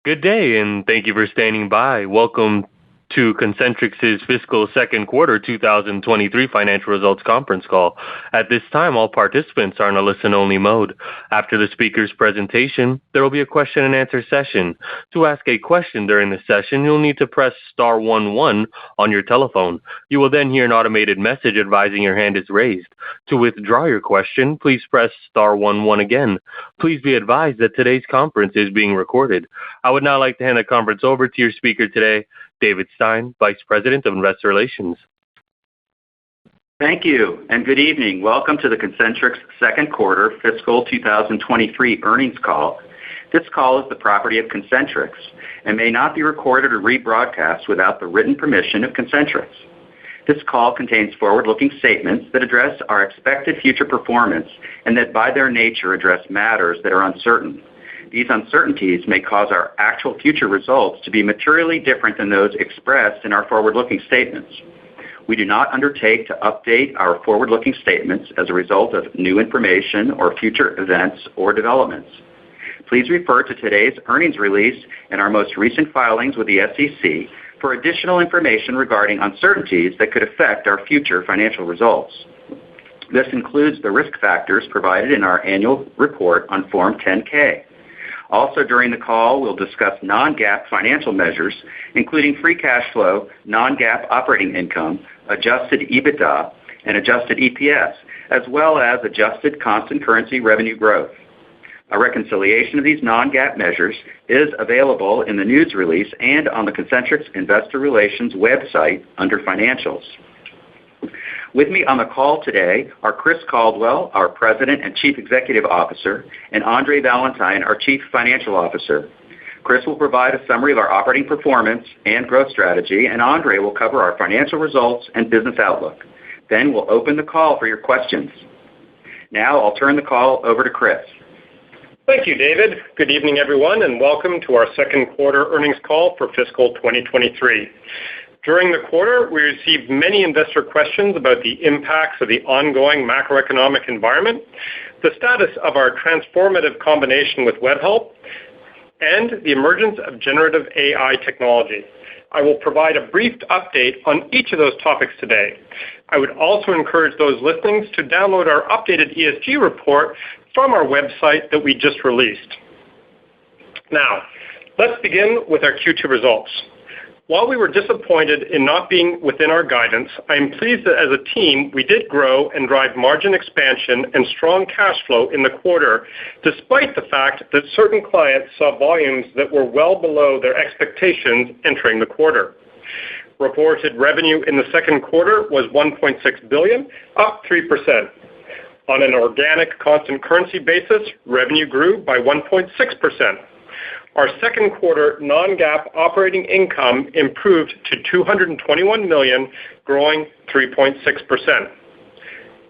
Good day, and thank you for standing by. Welcome to Concentrix's fiscal second quarter 2023 financial results conference call. At this time, all participants are in a listen-only mode. After the speaker's presentation, there will be a question-and-answer session. To ask a question during the session, you'll need to press star 11 on your telephone. You will then hear an automated message advising your hand is raised. To withdraw your question, please press star 11 again. Please be advised that today's conference is being recorded. I would now like to hand the conference over to your speaker today, David Stein, Vice President of Investor Relations. Thank you, and good evening. Welcome to the Concentrix second quarter fiscal 2023 earnings call. This call is the property of Concentrix and may not be recorded or rebroadcast without the written permission of Concentrix. This call contains forward-looking statements that address our expected future performance and that by their nature address matters that are uncertain. These uncertainties may cause our actual future results to be materially different than those expressed in our forward-looking statements. We do not undertake to update our forward-looking statements as a result of new information or future events or developments. Please refer to today's earnings release and our most recent filings with the SEC for additional information regarding uncertainties that could affect our future financial results. This includes the risk factors provided in our annual report on Form 10-K. Also during the call, we'll discuss non-GAAP financial measures, including free cash flow, non-GAAP operating income, adjusted EBITDA, and adjusted EPS, as well as adjusted constant currency revenue growth. A reconciliation of these non-GAAP measures is available in the news release and on the Concentrix Investor Relations website under Financials. With me on the call today are Chris Caldwell, our President and Chief Executive Officer, and Andre Valentine, our Chief Financial Officer. Chris will provide a summary of our operating performance and growth strategy, and Andre will cover our financial results and business outlook. Then we'll open the call for your questions. Now I'll turn the call over to Chris. Thank you, David. Good evening, everyone, and welcome to our second quarter earnings call for fiscal 2023. During the quarter, we received many investor questions about the impacts of the ongoing macroeconomic environment, the status of our transformative combination with Webhelp, and the emergence of generative AI technology. I will provide a brief update on each of those topics today. I would also encourage those listening to download our updated ESG report from our website that we just released. Now, let's begin with our Q2 results. While we were disappointed in not being within our guidance, I am pleased that as a team, we did grow and drive margin expansion and strong cash flow in the quarter, despite the fact that certain clients saw volumes that were well below their expectations entering the quarter. Reported revenue in the second quarter was $1.6 billion, up 3%. On an organic constant currency basis, revenue grew by 1.6%. Our second quarter non-GAAP operating income improved to $221 million, growing 3.6%.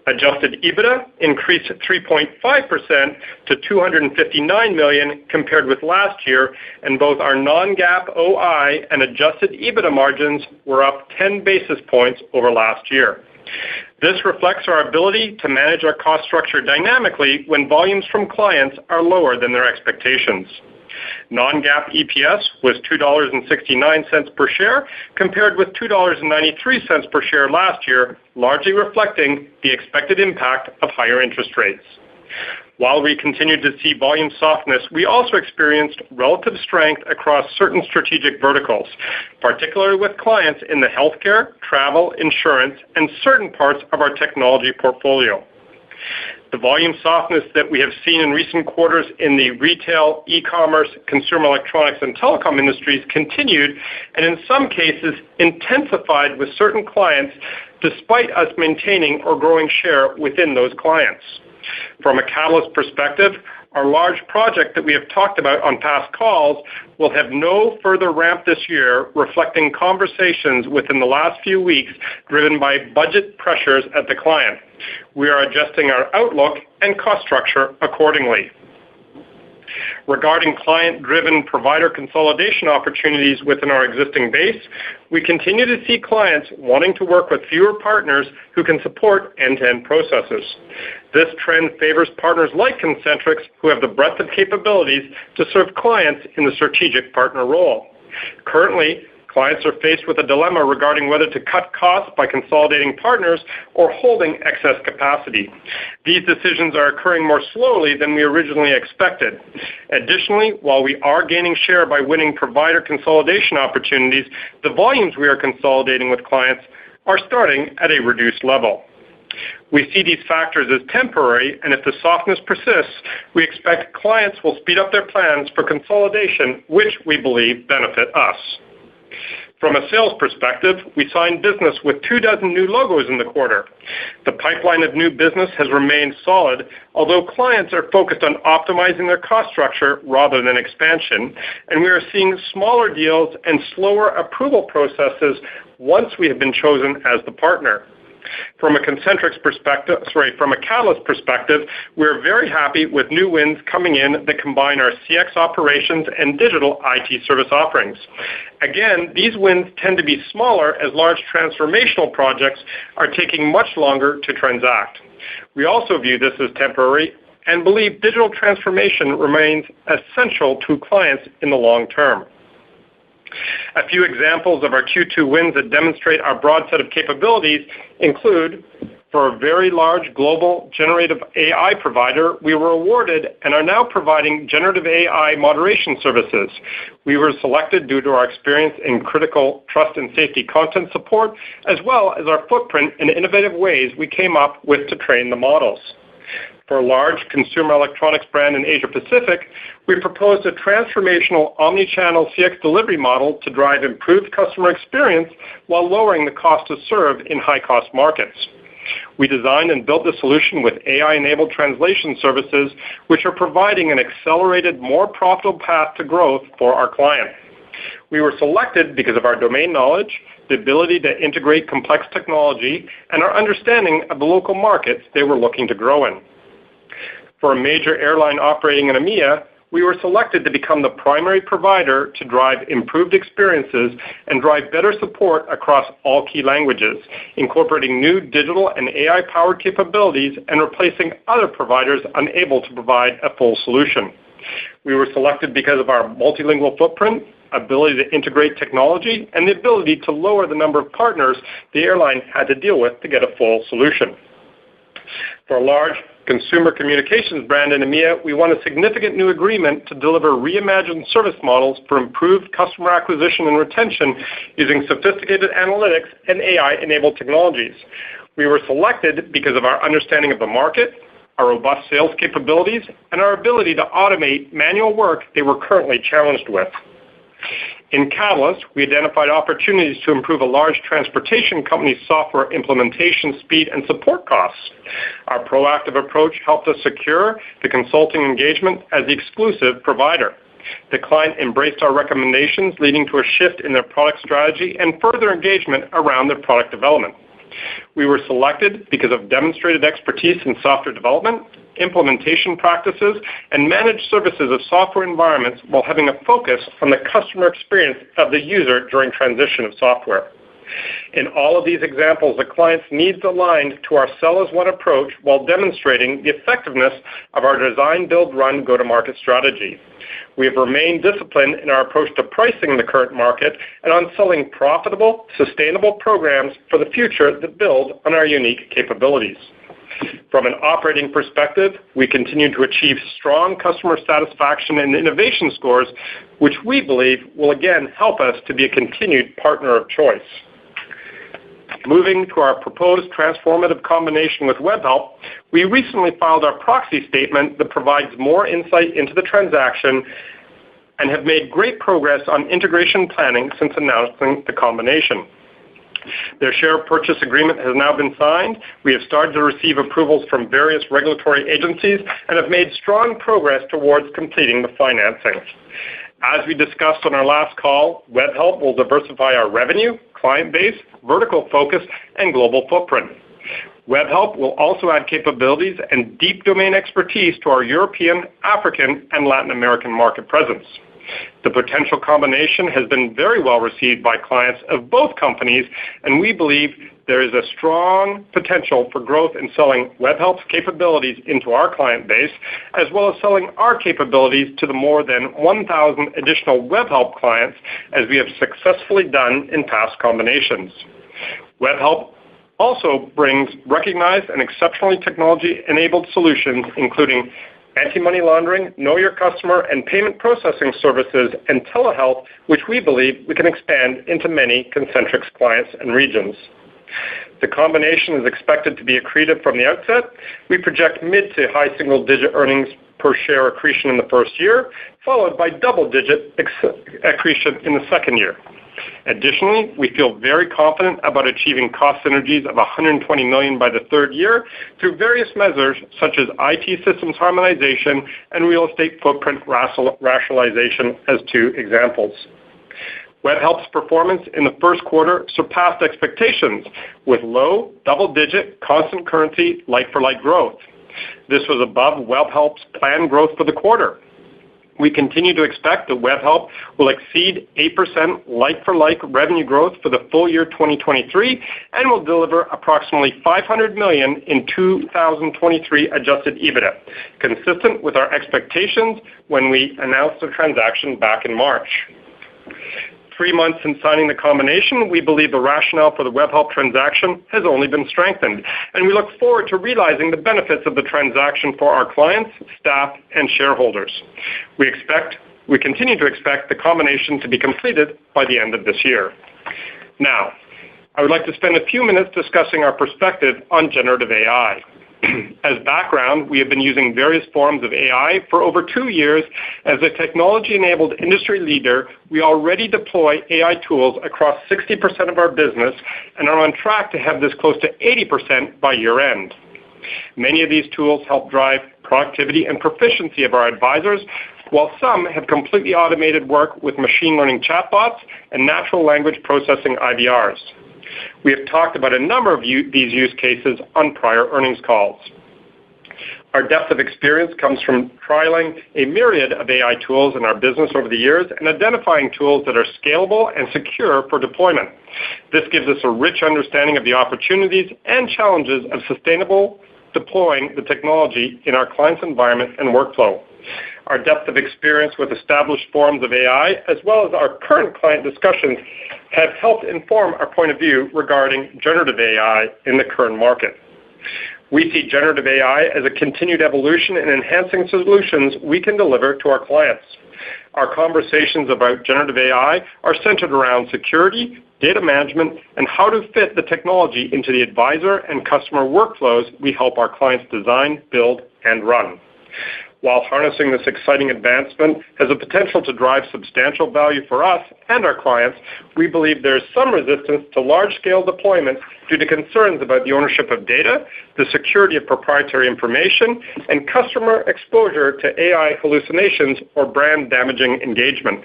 Adjusted EBITDA increased 3.5% to $259 million compared with last year, and both our non-GAAP OI and adjusted EBITDA margins were up 10 basis points over last year. This reflects our ability to manage our cost structure dynamically when volumes from clients are lower than their expectations. Non-GAAP EPS was $2.69 per share, compared with $2.93 per share last year, largely reflecting the expected impact of higher interest rates. While we continued to see volume softness, we also experienced relative strength across certain strategic verticals, particularly with clients in the healthcare, travel, insurance, and certain parts of our technology portfolio. The volume softness that we have seen in recent quarters in the retail, e-commerce, consumer electronics, and telecom industries continued, and in some cases intensified with certain clients, despite us maintaining or growing share within those clients. From a catalyst perspective, our large project that we have talked about on past calls will have no further ramp this year, reflecting conversations within the last few weeks driven by budget pressures at the client. We are adjusting our outlook and cost structure accordingly. Regarding client-driven provider consolidation opportunities within our existing base, we continue to see clients wanting to work with fewer partners who can support end-to-end processes. This trend favors partners like Concentrix who have the breadth of capabilities to serve clients in the strategic partner role. Currently, clients are faced with a dilemma regarding whether to cut costs by consolidating partners or holding excess capacity. These decisions are occurring more slowly than we originally expected. Additionally, while we are gaining share by winning provider consolidation opportunities, the volumes we are consolidating with clients are starting at a reduced level. We see these factors as temporary, and if the softness persists, we expect clients will speed up their plans for consolidation, which we believe benefit us. From a sales perspective, we signed business with 24 new logos in the quarter. The pipeline of new business has remained solid, although clients are focused on optimizing their cost structure rather than expansion, and we are seeing smaller deals and slower approval processes once we have been chosen as the partner. From a Catalyst perspective, we're very happy with new wins coming in that combine our CX operations and digital IT service offerings. Again, these wins tend to be smaller as large transformational projects are taking much longer to transact. We also view this as temporary and believe digital transformation remains essential to clients in the long term. A few examples of our Q2 wins that demonstrate our broad set of capabilities include, for a very large global generative AI provider, we were awarded and are now providing generative AI moderation services. We were selected due to our experience in critical trust and safety content support, as well as our footprint and innovative ways we came up with to train the models. For a large consumer electronics brand in Asia Pacific, we proposed a transformational omni-channel CX delivery model to drive improved customer experience while lowering the cost to serve in high-cost markets. We designed and built the solution with AI-enabled translation services, which are providing an accelerated, more profitable path to growth for our client. We were selected because of our domain knowledge, the ability to integrate complex technology, and our understanding of the local markets they were looking to grow in. For a major airline operating in EMEA, we were selected to become the primary provider to drive improved experiences and drive better support across all key languages, incorporating new digital and AI-powered capabilities and replacing other providers unable to provide a full solution. We were selected because of our multilingual footprint, ability to integrate technology, and the ability to lower the number of partners the airline had to deal with to get a full solution. For a large consumer communications brand in EMEA, we won a significant new agreement to deliver reimagined service models for improved customer acquisition and retention using sophisticated analytics and AI-enabled technologies. We were selected because of our understanding of the market, our robust sales capabilities, and our ability to automate manual work they were currently challenged with. In Catalyst, we identified opportunities to improve a large transportation company's software implementation speed and support costs. Our proactive approach helped us secure the consulting engagement as the exclusive provider. The client embraced our recommendations, leading to a shift in their product strategy and further engagement around their product development. We were selected because of demonstrated expertise in software development, implementation practices, and managed services of software environments while having a focus on the customer experience of the user during transition of software. In all of these examples, the client's needs aligned to our sell-as-one approach while demonstrating the effectiveness of our design, build, run, go-to-market strategy. We have remained disciplined in our approach to pricing in the current market and on selling profitable, sustainable programs for the future that build on our unique capabilities. From an operating perspective, we continue to achieve strong customer satisfaction and innovation scores, which we believe will again help us to be a continued partner of choice. Moving to our proposed transformative combination with Webhelp, we recently filed our proxy statement that provides more insight into the transaction and have made great progress on integration planning since announcing the combination. Their share purchase agreement has now been signed. We have started to receive approvals from various regulatory agencies and have made strong progress towards completing the financing. As we discussed on our last call, Webhelp will diversify our revenue, client base, vertical focus, and global footprint. WebHelp will also add capabilities and deep domain expertise to our European, African, and Latin American market presence. The potential combination has been very well received by clients of both companies, and we believe there is a strong potential for growth in selling WebHelp's capabilities into our client base, as well as selling our capabilities to the more than 1,000 additional WebHelp clients, as we have successfully done in past combinations. WebHelp also brings recognized and exceptionally technology-enabled solutions, including anti-money laundering, know your customer, and payment processing services, and telehealth, which we believe we can expand into many Concentrix clients and regions. The combination is expected to be accretive from the outset. We project mid to high single-digit earnings per share accretion in the first year, followed by double-digit accretion in the second year. Additionally, we feel very confident about achieving cost synergies of $120 million by the third year through various measures such as IT systems harmonization and real estate footprint rationalization as two examples. WebHelp's performance in the first quarter surpassed expectations with low double-digit constant currency like-for-like growth. This was above WebHelp's planned growth for the quarter. We continue to expect that WebHelp will exceed 8% like-for-like revenue growth for the full year 2023 and will deliver approximately $500 million in 2023 adjusted EBITDA, consistent with our expectations when we announced the transaction back in March. 3 months since signing the combination, we believe the rationale for the WebHelp transaction has only been strengthened, and we look forward to realizing the benefits of the transaction for our clients, staff, and shareholders. We continue to expect the combination to be completed by the end of this year. Now, I would like to spend a few minutes discussing our perspective on generative AI. As background, we have been using various forms of AI for over 2 years. As a technology-enabled industry leader, we already deploy AI tools across 60% of our business and are on track to have this close to 80% by year-end. Many of these tools help drive productivity and proficiency of our advisors, while some have completely automated work with machine learning chatbots and natural language processing IVRs. We have talked about a number of these use cases on prior earnings calls. Our depth of experience comes from trialing a myriad of AI tools in our business over the years and identifying tools that are scalable and secure for deployment. This gives us a rich understanding of the opportunities and challenges of sustainable deploying the technology in our client's environment and workflow. Our depth of experience with established forms of AI, as well as our current client discussions, have helped inform our point of view regarding generative AI in the current market. We see generative AI as a continued evolution in enhancing solutions we can deliver to our clients. Our conversations about generative AI are centered around security, data management, and how to fit the technology into the advisor and customer workflows we help our clients design, build, and run. While harnessing this exciting advancement has the potential to drive substantial value for us and our clients, we believe there is some resistance to large-scale deployments due to concerns about the ownership of data, the security of proprietary information, and customer exposure to AI hallucinations or brand-damaging engagement.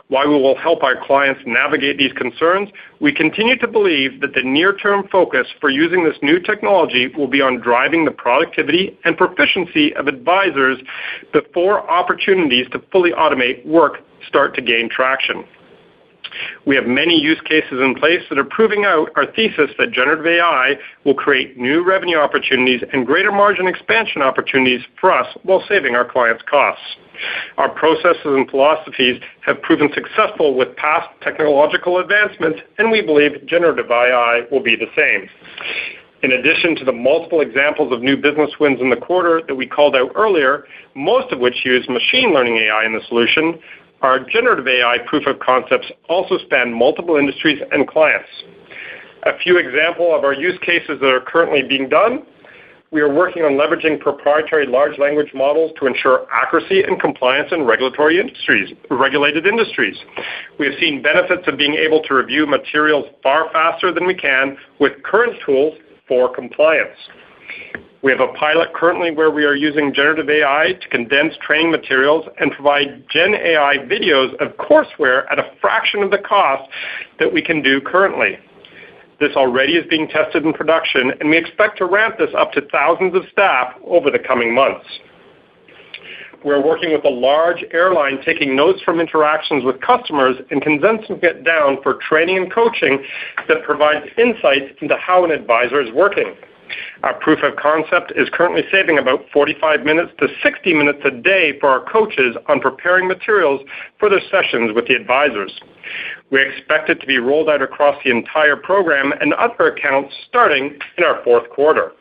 While we will help our clients navigate these concerns, we continue to believe that the near-term focus for using this new technology will be on driving the productivity and proficiency of advisors before opportunities to fully automate work start to gain traction. We have many use cases in place that are proving out our thesis that generative AI will create new revenue opportunities and greater margin expansion opportunities for us while saving our clients' costs. Our processes and philosophies have proven successful with past technological advancements, and we believe generative AI will be the same. In addition to the multiple examples of new business wins in the quarter that we called out earlier, most of which use machine learning AI in the solution, our generative AI proof of concepts also span multiple industries and clients. A few examples of our use cases that are currently being done: we are working on leveraging proprietary large language models to ensure accuracy and compliance in regulated industries. We have seen benefits of being able to review materials far faster than we can with current tools for compliance. We have a pilot currently where we are using generative AI to condense training materials and provide Gen AI videos of courseware at a fraction of the cost that we can do currently. This already is being tested in production, and we expect to ramp this up to thousands of staff over the coming months. We're working with a large airline, taking notes from interactions with customers and condensing it down for training and coaching that provides insights into how an advisor is working. Our proof of concept is currently saving about 45 minutes to 60 minutes a day for our coaches on preparing materials for their sessions with the advisors. We expect it to be rolled out across the entire program and other accounts starting in our fourth quarter.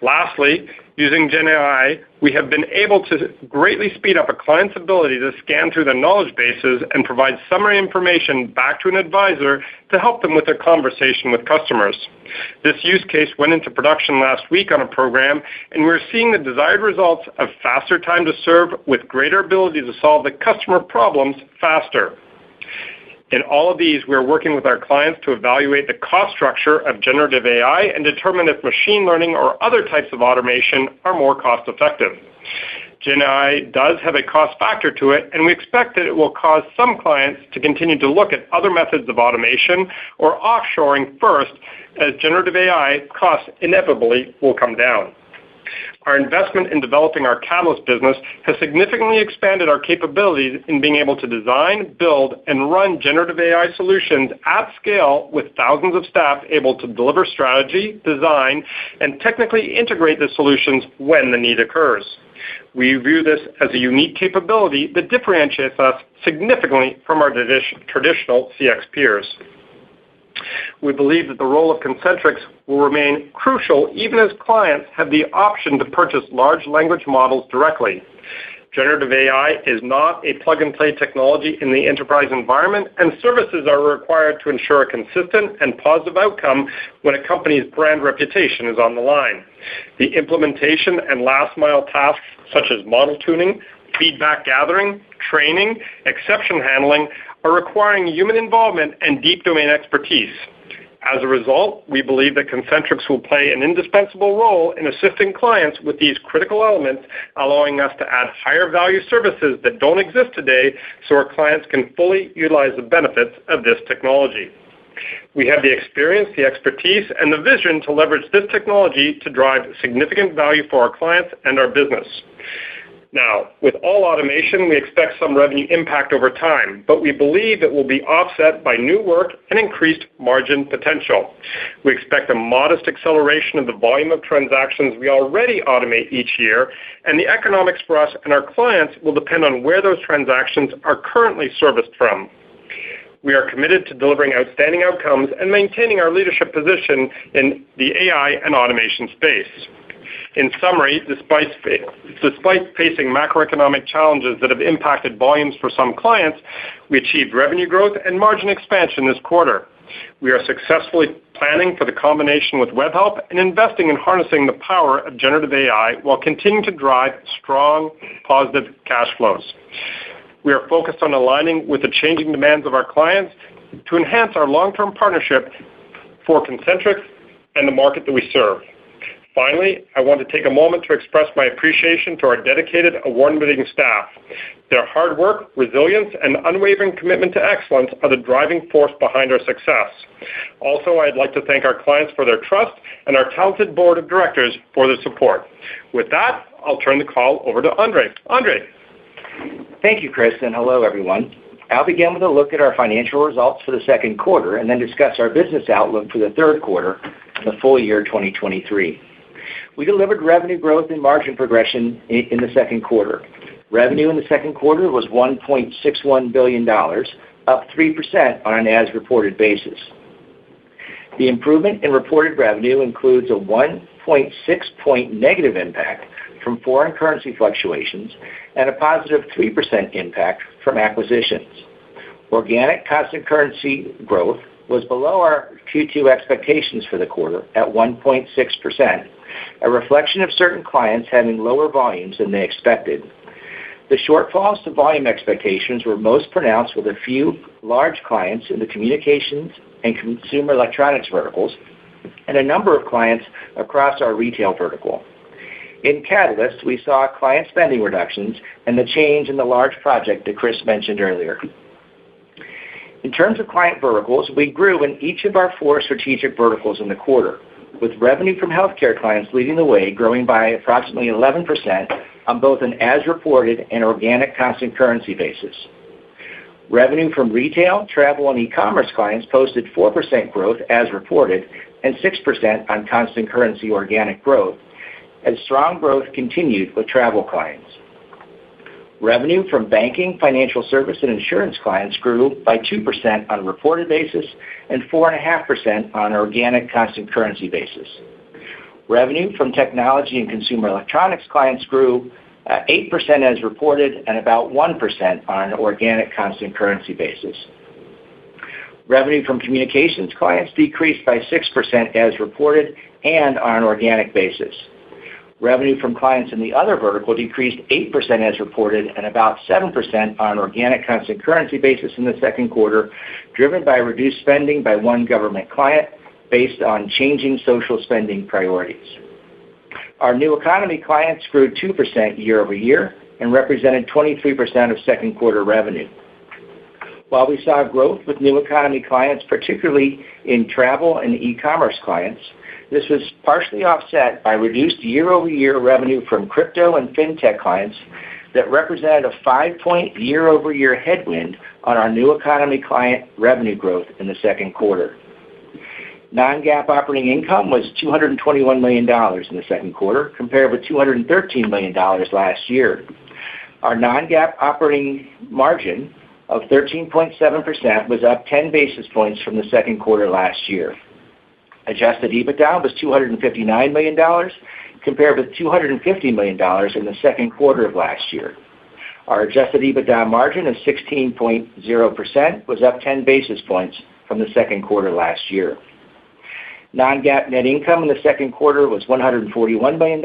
Lastly, using GenAI, we have been able to greatly speed up a client's ability to scan through their knowledge bases and provide summary information back to an advisor to help them with their conversation with customers. This use case went into production last week on a program, and we're seeing the desired results of faster time to serve with greater ability to solve the customer problems faster. In all of these, we are working with our clients to evaluate the cost structure of generative AI and determine if machine learning or other types of automation are more cost effective. GenAI does have a cost factor to it, and we expect that it will cause some clients to continue to look at other methods of automation or offshoring first, as generative AI costs inevitably will come down. Our investment in developing our Catalyst business has significantly expanded our capabilities in being able to design, build, and run generative AI solutions at scale with thousands of staff able to deliver strategy, design, and technically integrate the solutions when the need occurs. We view this as a unique capability that differentiates us significantly from our traditional CX peers. We believe that the role of Concentrix will remain crucial even as clients have the option to purchase large language models directly. Generative AI is not a plug-and-play technology in the enterprise environment, and services are required to ensure a consistent and positive outcome when a company's brand reputation is on the line. The implementation and last-mile tasks such as model tuning, feedback gathering, training, exception handling are requiring human involvement and deep domain expertise. As a result, we believe that Concentrix will play an indispensable role in assisting clients with these critical elements, allowing us to add higher value services that don't exist today so our clients can fully utilize the benefits of this technology. We have the experience, the expertise, and the vision to leverage this technology to drive significant value for our clients and our business. Now, with all automation, we expect some revenue impact over time, but we believe it will be offset by new work and increased margin potential. We expect a modest acceleration of the volume of transactions we already automate each year, and the economics for us and our clients will depend on where those transactions are currently serviced from. We are committed to delivering outstanding outcomes and maintaining our leadership position in the AI and automation space. In summary, despite facing macroeconomic challenges that have impacted volumes for some clients, we achieved revenue growth and margin expansion this quarter. We are successfully planning for the combination with Webhelp and investing in harnessing the power of generative AI while continuing to drive strong, positive cash flows. We are focused on aligning with the changing demands of our clients to enhance our long-term partnership for Concentrix and the market that we serve. Finally, I want to take a moment to express my appreciation to our dedicated, award-winning staff. Their hard work, resilience, and unwavering commitment to excellence are the driving force behind our success. Also, I'd like to thank our clients for their trust and our talented board of directors for their support. With that, I'll turn the call over to Andre. Andre. Thank you, Chris, and hello, everyone. I'll begin with a look at our financial results for the second quarter and then discuss our business outlook for the third quarter and the full year 2023. We delivered revenue growth and margin progression in the second quarter. Revenue in the second quarter was $1.61 billion, up 3% on an as-reported basis. The improvement in reported revenue includes a 1.6-point negative impact from foreign currency fluctuations and a positive 3% impact from acquisitions. Organic constant currency growth was below our Q2 expectations for the quarter at 1.6%, a reflection of certain clients having lower volumes than they expected. The shortfalls to volume expectations were most pronounced with a few large clients in the communications and consumer electronics verticals and a number of clients across our retail vertical. In Catalyst, we saw client spending reductions and the change in the large project that Chris mentioned earlier. In terms of client verticals, we grew in each of our 4 strategic verticals in the quarter, with revenue from healthcare clients leading the way, growing by approximately 11% on both an as-reported and organic constant currency basis. Revenue from retail, travel, and e-commerce clients posted 4% growth as reported and 6% on constant currency organic growth, as strong growth continued with travel clients. Revenue from banking, financial service, and insurance clients grew by 2% on a reported basis and 4.5% on an organic constant currency basis. Revenue from technology and consumer electronics clients grew 8% as reported and about 1% on an organic constant currency basis. Revenue from communications clients decreased by 6% as reported and on an organic basis. Revenue from clients in the other vertical decreased 8% as reported and about 7% on an organic constant currency basis in the second quarter, driven by reduced spending by one government client based on changing social spending priorities. Our new economy clients grew 2% year over year and represented 23% of second quarter revenue. While we saw growth with new economy clients, particularly in travel and e-commerce clients, this was partially offset by reduced year-over-year revenue from crypto and fintech clients that represented a 5-point year-over-year headwind on our new economy client revenue growth in the second quarter. Non-GAAP operating income was $221 million in the second quarter, compared with $213 million last year. Our non-GAAP operating margin of 13.7% was up 10 basis points from the second quarter last year. Adjusted EBITDA was $259 million, compared with $250 million in the second quarter of last year. Our adjusted EBITDA margin of 16.0% was up 10 basis points from the second quarter last year. Non-GAAP net income in the second quarter was $141 million,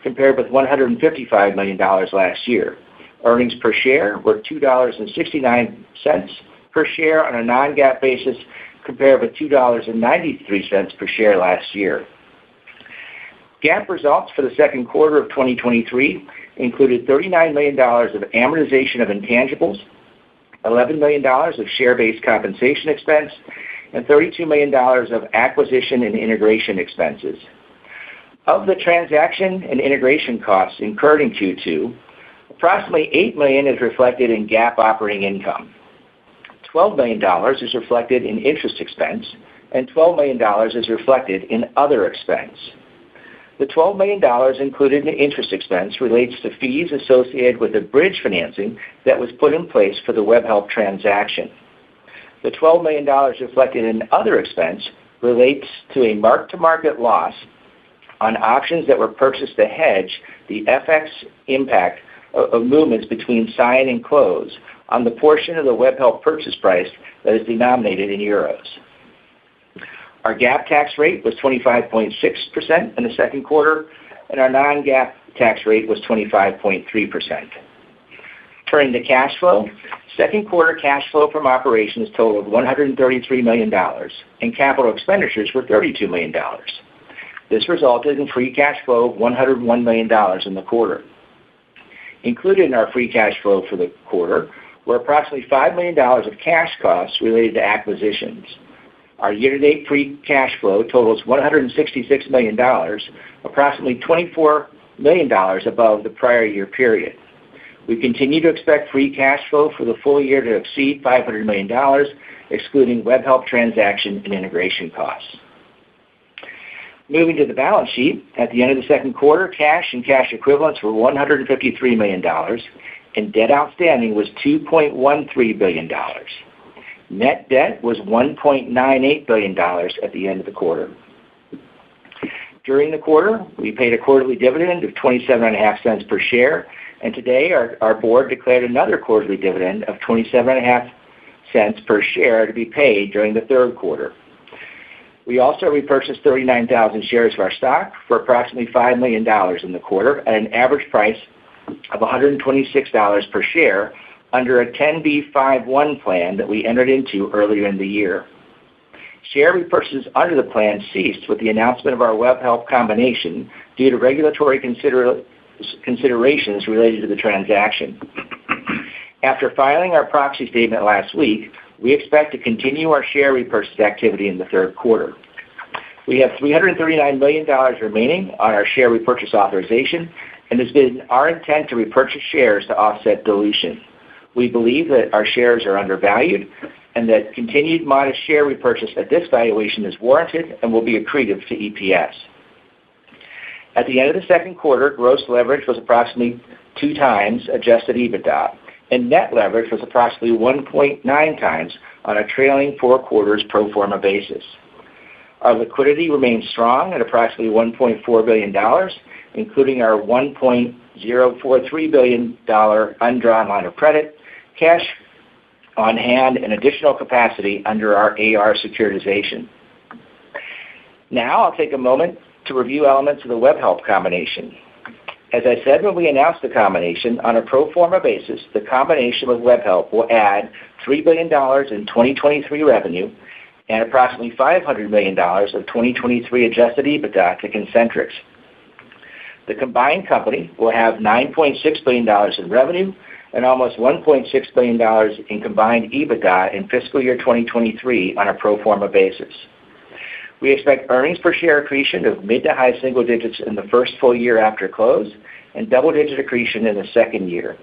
compared with $155 million last year. Earnings per share were $2.69 per share on a non-GAAP basis, compared with $2.93 per share last year. GAAP results for the second quarter of 2023 included $39 million of amortization of intangibles, $11 million of share-based compensation expense, and $32 million of acquisition and integration expenses. Of the transaction and integration costs incurred in Q2, approximately $8 million is reflected in GAAP operating income. $12 million is reflected in interest expense, and $12 million is reflected in other expense. The $12 million included in interest expense relates to fees associated with the bridge financing that was put in place for the Webhelp transaction. The $12 million reflected in other expense relates to a mark-to-market loss on options that were purchased to hedge the FX impact of movements between sign and close on the portion of the Webhelp purchase price that is denominated in euros. Our GAAP tax rate was 25.6% in the second quarter, and our non-GAAP tax rate was 25.3%. Turning to cash flow, second quarter cash flow from operations totaled $133 million, and capital expenditures were $32 million. This resulted in free cash flow of $101 million in the quarter. Included in our free cash flow for the quarter were approximately $5 million of cash costs related to acquisitions. Our year-to-date free cash flow totals $166 million, approximately $24 million above the prior year period. We continue to expect free cash flow for the full year to exceed $500 million, excluding Webhelp transaction and integration costs. Moving to the balance sheet, at the end of the second quarter, cash and cash equivalents were $153 million, and debt outstanding was $2.13 billion. Net debt was $1.98 billion at the end of the quarter. During the quarter, we paid a quarterly dividend of 27.5 cents per share, and today our board declared another quarterly dividend of 27.5 cents per share to be paid during the third quarter. We also repurchased 39,000 shares of our stock for approximately $5 million in the quarter at an average price of $126 per share under a 10b5-1 plan that we entered into earlier in the year. Share repurchases under the plan ceased with the announcement of our Webhelp combination due to regulatory considerations related to the transaction. After filing our proxy statement last week, We expect to continue our share repurchase activity in the third quarter. We have $339 million remaining on our share repurchase authorization, and it's been our intent to repurchase shares to offset dilution. We believe that our shares are undervalued and that continued modest share repurchase at this valuation is warranted and will be accretive to EPS. At the end of the second quarter, gross leverage was approximately 2 times adjusted EBITDA, and net leverage was approximately 1.9 times on a trailing 4 quarters pro forma basis. Our liquidity remains strong at approximately $1.4 billion, including our $1.043 billion undrawn line of credit, cash on hand, and additional capacity under our AR securitization. Now I'll take a moment to review elements of the Webhelp combination. As I said when we announced the combination, on a pro forma basis, the combination with Webhelp will add $3 billion in 2023 revenue and approximately $500 million of 2023 adjusted EBITDA to Concentrix. The combined company will have $9.6 billion in revenue and almost $1.6 billion in combined EBITDA in fiscal year 2023 on a pro forma basis. We expect earnings per share accretion of mid to high single digits in the first full year after close and double-digit accretion in the second year.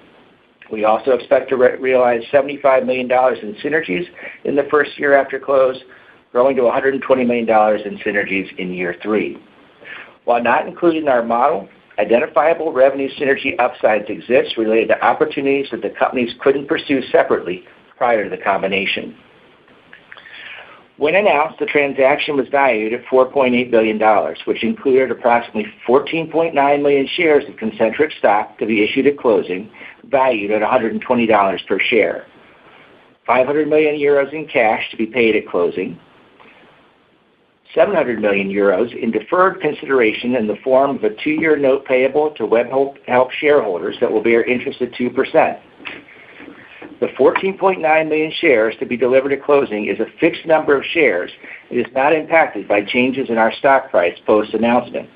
We also expect to realize $75 million in synergies in the first year after close, growing to $120 million in synergies in year 3. While not included in our model, identifiable revenue synergy upsides exist related to opportunities that the companies couldn't pursue separately prior to the combination. When announced, the transaction was valued at $4.8 billion, which included approximately 14.9 million shares of Concentrix stock to be issued at closing, valued at $120 per share, 500 million euros in cash to be paid at closing, 700 million euros in deferred consideration in the form of a 2-year note payable to Webhelp shareholders that will bear interest at 2%. The 14.9 million shares to be delivered at closing is a fixed number of shares. It is not impacted by changes in our stock price post-announcement.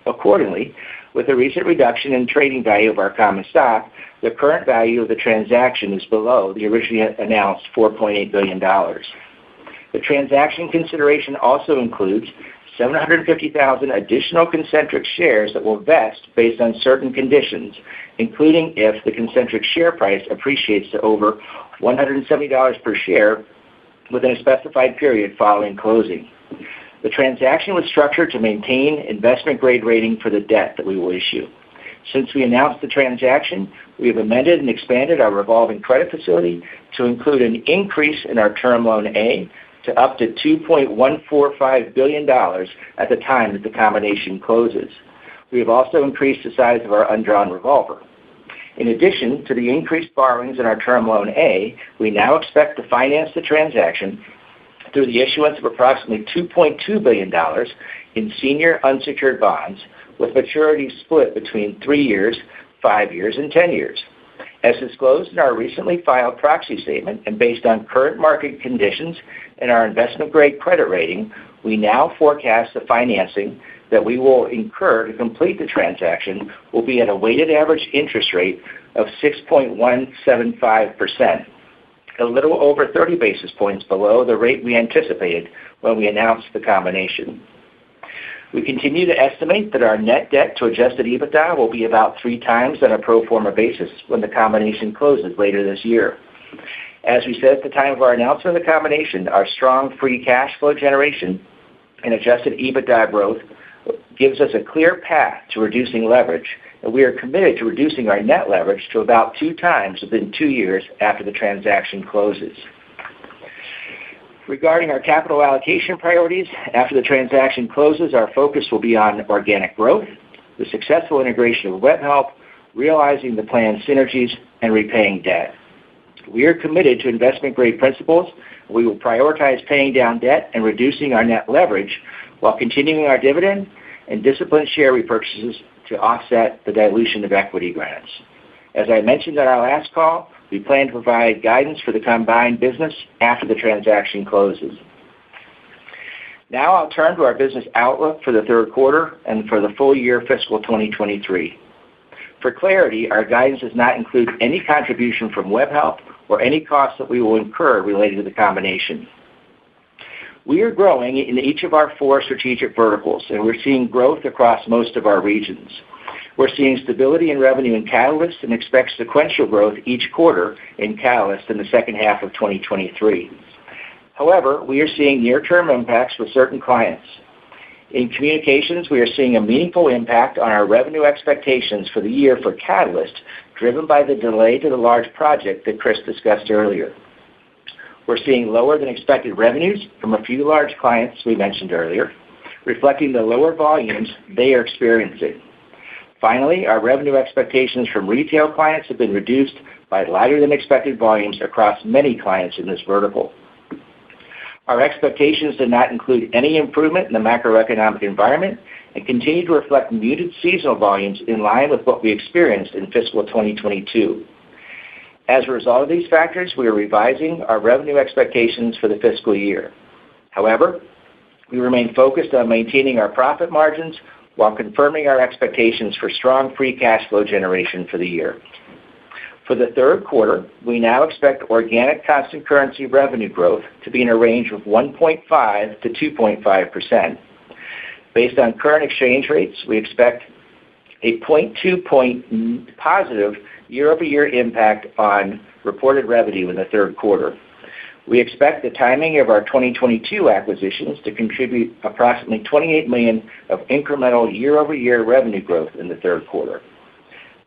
Accordingly, with the recent reduction in trading value of our common stock, the current value of the transaction is below the originally announced $4.8 billion. The transaction consideration also includes 750,000 additional Concentrix shares that will vest based on certain conditions, including if the Concentrix share price appreciates to over $170 per share within a specified period following closing. The transaction was structured to maintain investment-grade rating for the debt that we will issue. Since we announced the transaction, we have amended and expanded our revolving credit facility to include an increase in our Term Loan A to up to $2.145 billion at the time that the combination closes. We have also increased the size of our undrawn revolver. In addition to the increased borrowings in our Term Loan A, we now expect to finance the transaction through the issuance of approximately $2.2 billion in senior unsecured bonds, with maturities split between 3 years, 5 years, and 10 years. As disclosed in our recently filed proxy statement and based on current market conditions and our investment-grade credit rating, we now forecast the financing that we will incur to complete the transaction will be at a weighted average interest rate of 6.175%, a little over 30 basis points below the rate we anticipated when we announced the combination. We continue to estimate that our net debt to adjusted EBITDA will be about 3 times on a pro forma basis when the combination closes later this year. As we said at the time of our announcement of the combination, our strong free cash flow generation and adjusted EBITDA growth gives us a clear path to reducing leverage, and we are committed to reducing our net leverage to about 2 times within 2 years after the transaction closes. Regarding our capital allocation priorities, after the transaction closes, our focus will be on organic growth, the successful integration of Webhelp, realizing the planned synergies, and repaying debt. We are committed to investment-grade principles. We will prioritize paying down debt and reducing our net leverage while continuing our dividend and disciplined share repurchases to offset the dilution of equity grants. As I mentioned on our last call, we plan to provide guidance for the combined business after the transaction closes. Now I'll turn to our business outlook for the third quarter and for the full year fiscal 2023. For clarity, our guidance does not include any contribution from Webhelp or any costs that we will incur related to the combination. We are growing in each of our 4 strategic verticals, and we're seeing growth across most of our regions. We're seeing stability in revenue in Catalyst and expect sequential growth each quarter in Catalyst in the second half of 2023. However, we are seeing near-term impacts with certain clients. In Communications, we are seeing a meaningful impact on our revenue expectations for the year for Catalyst, driven by the delay to the large project that Chris discussed earlier. We're seeing lower than expected revenues from a few large clients we mentioned earlier, reflecting the lower volumes they are experiencing. Finally, our revenue expectations from retail clients have been reduced by lighter than expected volumes across many clients in this vertical. Our expectations do not include any improvement in the macroeconomic environment and continue to reflect muted seasonal volumes in line with what we experienced in fiscal 2022. As a result of these factors, we are revising our revenue expectations for the fiscal year. However, we remain focused on maintaining our profit margins while confirming our expectations for strong free cash flow generation for the year. For the third quarter, we now expect organic constant currency revenue growth to be in a range of 1.5 to 2.5%. Based on current exchange rates, we expect a 0.2 point positive year-over-year impact on reported revenue in the third quarter. We expect the timing of our 2022 acquisitions to contribute approximately $28 million of incremental year-over-year revenue growth in the third quarter.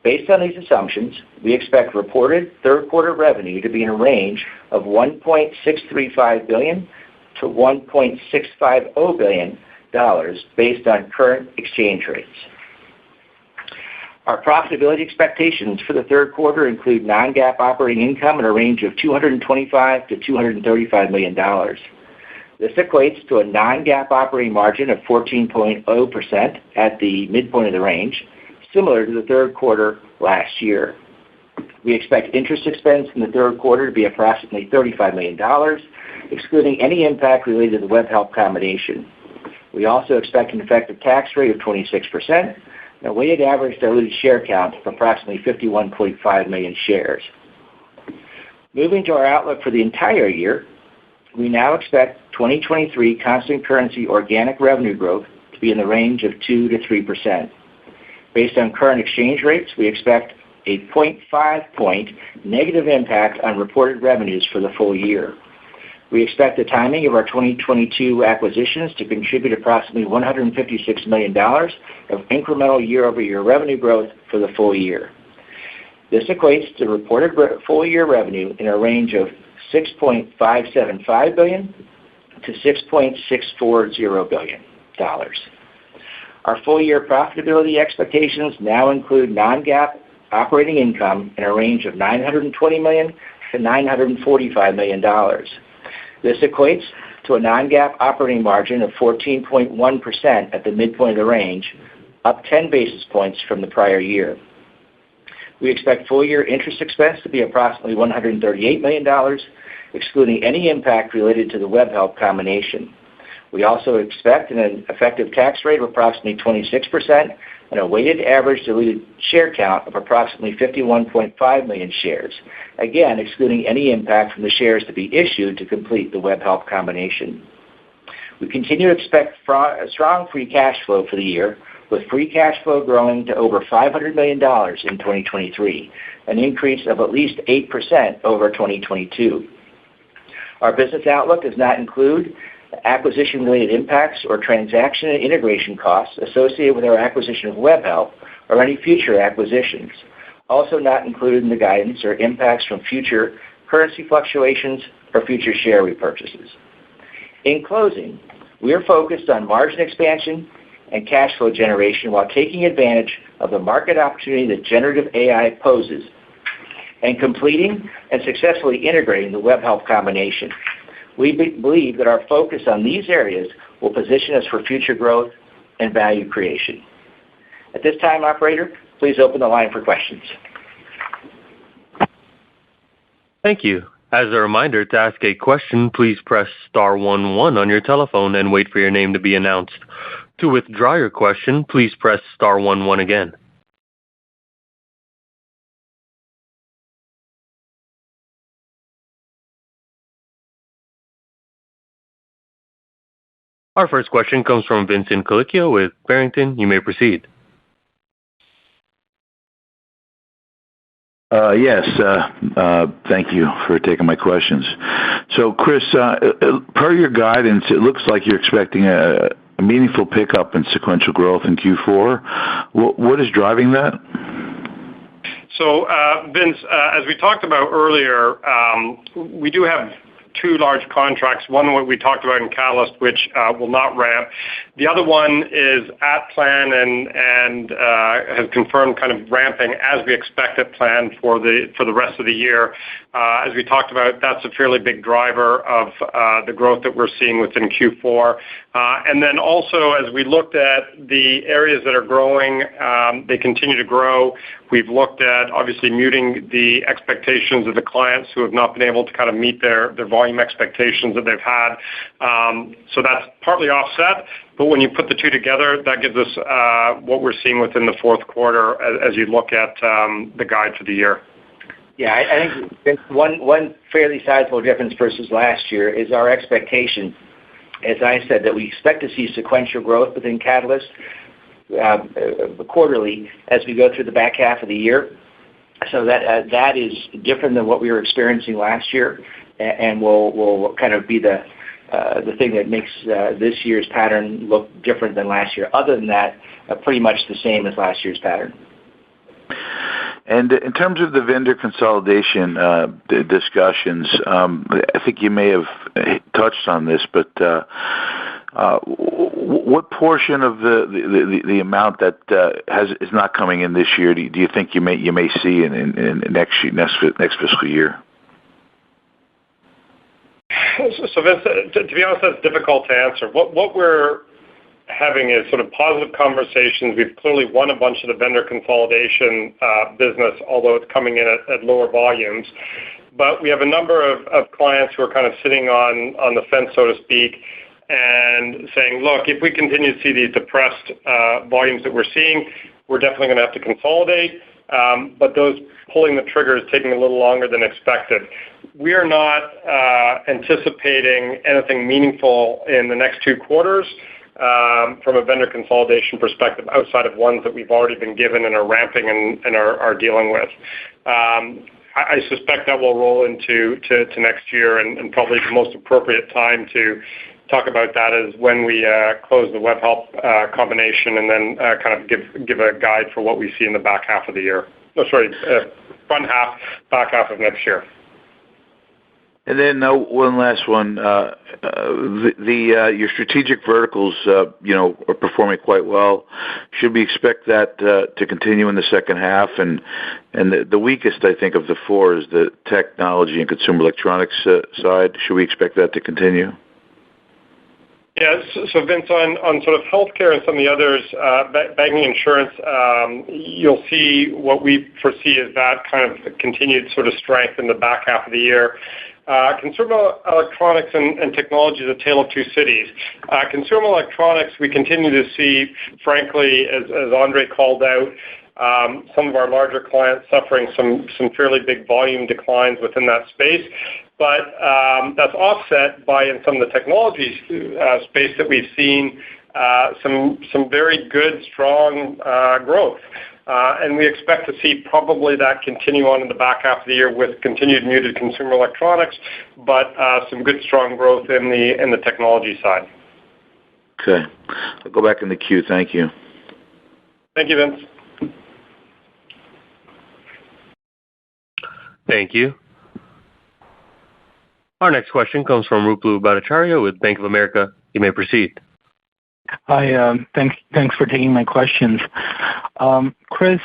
Based on these assumptions, we expect reported third quarter revenue to be in a range of $1.635 billion to $1.650 billion based on current exchange rates. Our profitability expectations for the third quarter include non-GAAP operating income in a range of $225 to $235 million. This equates to a non-GAAP operating margin of 14.0% at the midpoint of the range, similar to the third quarter last year. We expect interest expense in the third quarter to be approximately $35 million, excluding any impact related to the Webhelp combination. We also expect an effective tax rate of 26%, and a weighted average diluted share count of approximately 51.5 million shares. Moving to our outlook for the entire year, we now expect 2023 constant currency organic revenue growth to be in the range of 2 to 3%. Based on current exchange rates, we expect a 0.5 point negative impact on reported revenues for the full year. We expect the timing of our 2022 acquisitions to contribute approximately $156 million of incremental year-over-year revenue growth for the full year. This equates to reported full-year revenue in a range of $6.575 billion to $6.640 billion. Our full-year profitability expectations now include non-GAAP operating income in a range of $920 million to $945 million. This equates to a non-GAAP operating margin of 14.1% at the midpoint of the range, up 10 basis points from the prior year. We expect full-year interest expense to be approximately $138 million, excluding any impact related to the Webhelp combination. We also expect an effective tax rate of approximately 26% and a weighted average diluted share count of approximately 51.5 million shares, again excluding any impact from the shares to be issued to complete the Webhelp combination. We continue to expect strong free cash flow for the year, with free cash flow growing to over $500 million in 2023, an increase of at least 8% over 2022. Our business outlook does not include acquisition-related impacts or transaction and integration costs associated with our acquisition of Webhelp or any future acquisitions. Also not included in the guidance are impacts from future currency fluctuations or future share repurchases. In closing, we are focused on margin expansion and cash flow generation while taking advantage of the market opportunity that generative AI poses and completing and successfully integrating the Webhelp combination. We believe that our focus on these areas will position us for future growth and value creation. At this time, operator, please open the line for questions. Thank you. As a reminder, to ask a question, please press star 11 on your telephone and wait for your name to be announced. To withdraw your question, please press star 11 again. Our first question comes from Vincent Colicchio with Barrington. You may proceed. Yes, thank you for taking my questions. So, Chris, per your guidance, it looks like you're expecting a meaningful pickup in sequential growth in Q4. What is driving that? So, Vince, as we talked about earlier, we do have two large contracts. One what we talked about in Catalyst, which will not ramp. The other one is at plan and has confirmed kind of ramping as we expect it planned for the rest of the year. As we talked about, that's a fairly big driver of the growth that we're seeing within Q4. And then also, as we looked at the areas that are growing, they continue to grow. We've looked at obviously muting the expectations of the clients who have not been able to kind of meet their volume expectations that they've had. So that's partly offset. But when you put the two together, that gives us what we're seeing within the fourth quarter as you look at the guide for the year. Yeah, I think one fairly sizable difference versus last year is our expectation, as I said, that we expect to see sequential growth within Catalyst quarterly as we go through the back half of the year. So that is different than what we were experiencing last year, and will kind of be the thing that makes this year's pattern look different than last year. Other than that, pretty much the same as last year's pattern. And in terms of the vendor consolidation discussions, I think you may have touched on this, but what portion of the amount that is not coming in this year do you think you may see in next fiscal year? So Vince, to be honest, that's difficult to answer. What we're having is sort of positive conversations. We've clearly won a bunch of the vendor consolidation business, although it's coming in at lower volumes. But we have a number of clients who are kind of sitting on the fence, so to speak, and saying, look, if we continue to see these depressed volumes that we're seeing, we're definitely going to have to consolidate. But those pulling the trigger is taking a little longer than expected. We are not anticipating anything meaningful in the next 2 quarters from a vendor consolidation perspective outside of ones that we've already been given and are ramping and are dealing with. I suspect that will roll into next year, and probably the most appropriate time to talk about that is when we close the WebHelp combination and then kind of give a guide for what we see in the back half of the year. Front half, back half of next year. And then one last one. Your strategic verticals, are performing quite well. Should we expect that to continue in the second half? And the weakest, I think, of the 4 is the technology and consumer electronics side. Should we expect that to continue? Yeah, so Vince, on sort of healthcare and some of the others, banking, insurance, you'll see what we foresee as that kind of continued sort of strength in the back half of the year. Consumer electronics and technology is a tale of two cities. Consumer electronics, we continue to see, frankly, as Andre called out, some of our larger clients suffering some fairly big volume declines within that space. But that's offset by, in some of the technology space that we've seen, some very good, strong growth. And we expect to see probably that continue on in the back half of the year with continued muted consumer electronics, but some good, strong growth in the technology side. Okay. I'll go back in the queue. Thank you. Thank you, Vince. Thank you. Our next question comes from Ruplu Bhattacharya with Bank of America. You may proceed. Hi, thanks for taking my questions. Chris,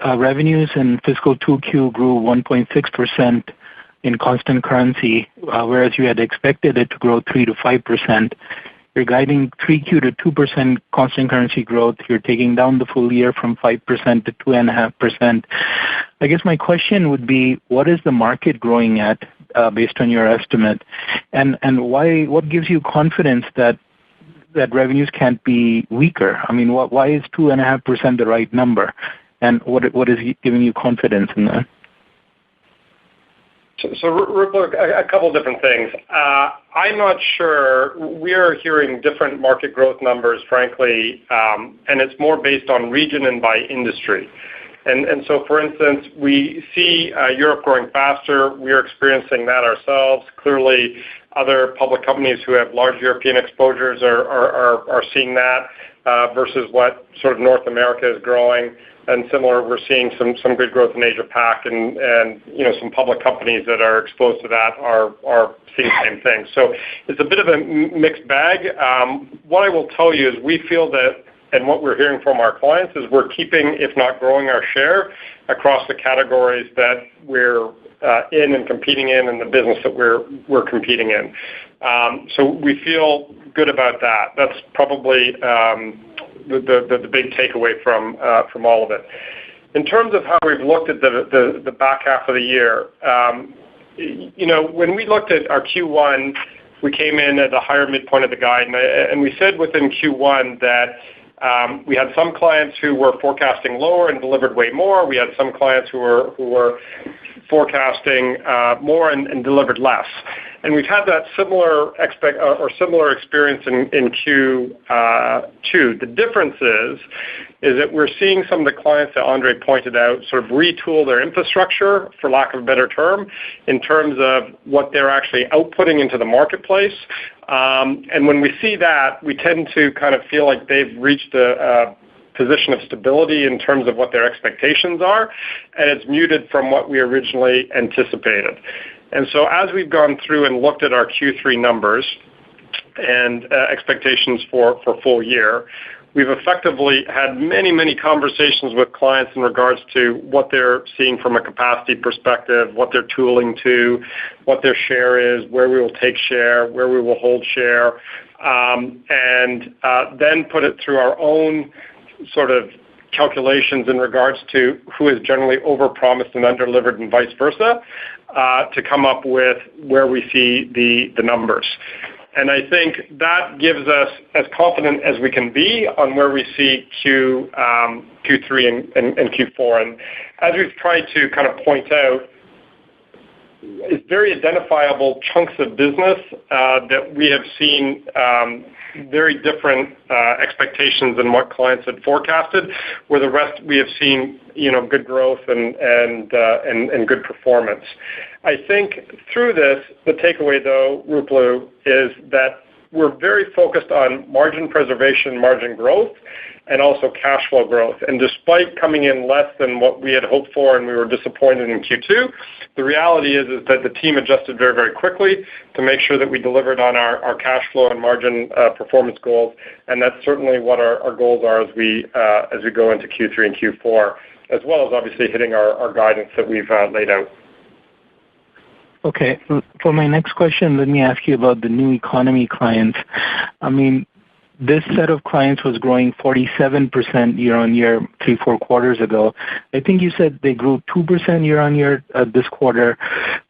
revenues in fiscal 2Q grew 1.6% in constant currency, whereas you had expected it to grow 3 to 5%. You're guiding 3Q to 2% constant currency growth. You're taking down the full year from 5% to 2.5%. I guess my question would be, what is the market growing at based on your estimate? And what gives you confidence that revenues can't be weaker? I mean, why is 2.5% the right number? And what is giving you confidence in that? So Ruplu, a couple of different things. I'm not sure. We are hearing different market growth numbers, frankly, and it's more based on region and by industry. And so, for instance, we see Europe growing faster. We are experiencing that ourselves. Clearly, other public companies who have large European exposures are seeing that versus what sort of North America is growing. And similar, we're seeing some good growth in Asia Pac, and some public companies that are exposed to that are seeing the same thing. So it's a bit of a mixed bag. What I will tell you is we feel that, and what we're hearing from our clients is we're keeping, if not growing, our share across the categories that we're in and competing in, and the business that we're competing in. So we feel good about that. That's probably the big takeaway from all of it. In terms of how we've looked at the back half of the year, when we looked at our Q1, we came in at a higher midpoint of the guide, and we said within Q1 that we had some clients who were forecasting lower and delivered way more. We had some clients who were forecasting more and delivered less. And we've had that similar experience in Q2. The difference is that we're seeing some of the clients that Andre pointed out sort of retool their infrastructure, for lack of a better term, in terms of what they're actually outputting into the marketplace. And when we see that, we tend to kind of feel like they've reached a position of stability in terms of what their expectations are, and it's muted from what we originally anticipated. And so as we've gone through and looked at our Q3 numbers and expectations for full year, we've effectively had many, many conversations with clients in regards to what they're seeing from a capacity perspective, what they're tooling to, what their share is, where we will take share, where we will hold share, and then put it through our own sort of calculations in regards to who is generally overpromised and underdelivered and vice versa, to come up with where we see the numbers. And I think that gives us as confident as we can be on where we see Q3 and Q4. And as we've tried to kind of point out, it's very identifiable chunks of business that we have seen very different expectations than what clients had forecasted, where the rest we have seen good growth and good performance. I think through this, the takeaway though, Ruplu, is that we're very focused on margin preservation, margin growth, and also cash flow growth. And despite coming in less than what we had hoped for and we were disappointed in Q2, the reality is that the team adjusted very, very quickly to make sure that we delivered on our cash flow and margin performance goals. And that's certainly what our goals are as we go into Q3 and Q4, as well as obviously hitting our guidance that we've laid out. Okay. For my next question, let me ask you about the new economy clients. I mean, this set of clients was growing 47% year-on-year 3-4 quarters ago. I think you said they grew 2% year-on-year this quarter.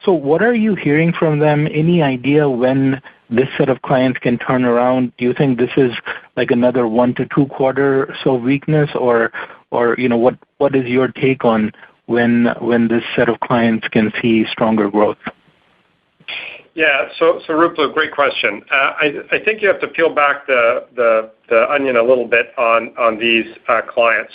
So what are you hearing from them? Any idea when this set of clients can turn around? Do you think this is like another 1 to 2 quarter so weakness, or what is your take on when this set of clients can see stronger growth? Yeah, so Ruplu, great question. I think you have to peel back the onion a little bit on these clients.